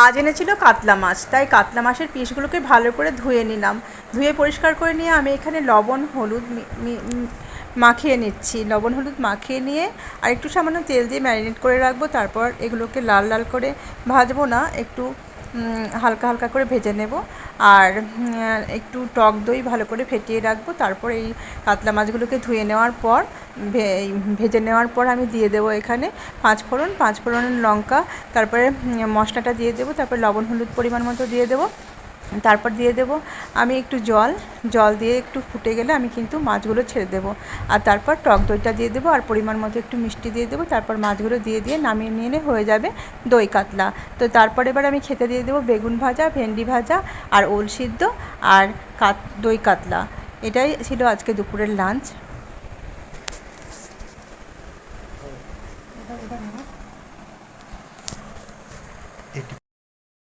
আজ এনেছিল কাতলা মাছ, তাই কাতলা মাছের পিসগুলোকে ভালো করে ধুয়ে নিলাম। ধুয়ে পরিষ্কার করে নিয়ে আমি এখানে লবণ হলুদ মাখিয়ে নিচ্ছি। লবণ হলুদ মাখিয়ে নিয়ে আর একটু সামান্য তেল দিয়ে ম্যারিনেট করে রাখবো। তারপর এগুলোকে লাল লাল করে ভাজবো না, একটু হালকা হালকা করে ভেজে নেব। আর একটু টক দই ভালো করে ফেটিয়ে রাখবো। তারপর এই কাতলা মাছগুলোকে ধুয়ে নেওয়ার পর ভেজে নেওয়ার পর আমি দিয়ে দেবো এখানে পাঁচফোড়ন লঙ্কা, তারপরে মশলাটা দিয়ে দেবো। তারপর লবণ হলুদ পরিমাণ মতো দিয়ে দেবো। তারপর দিয়ে দেবো আমি একটু জল দিয়ে একটু ফুটে গেলে আমি কিন্তু মাছগুলো ছেড়ে দেবো। আর তারপর টক দইটা দিয়ে দেবো আর পরিমাণ মতো একটু মিষ্টি দিয়ে দেবো। তারপর মাছগুলো দিয়ে নামিয়ে নিয়ে হয়ে যাবে দই কাতলা। তো তারপর এবার আমি খেতে দিয়ে দেবো বেগুন ভাজা, ভেন্ডি ভাজা আর ওল সিদ্ধ আর দই কাতলা। এটাই ছিল আজকে দুপুরের লাঞ্চ।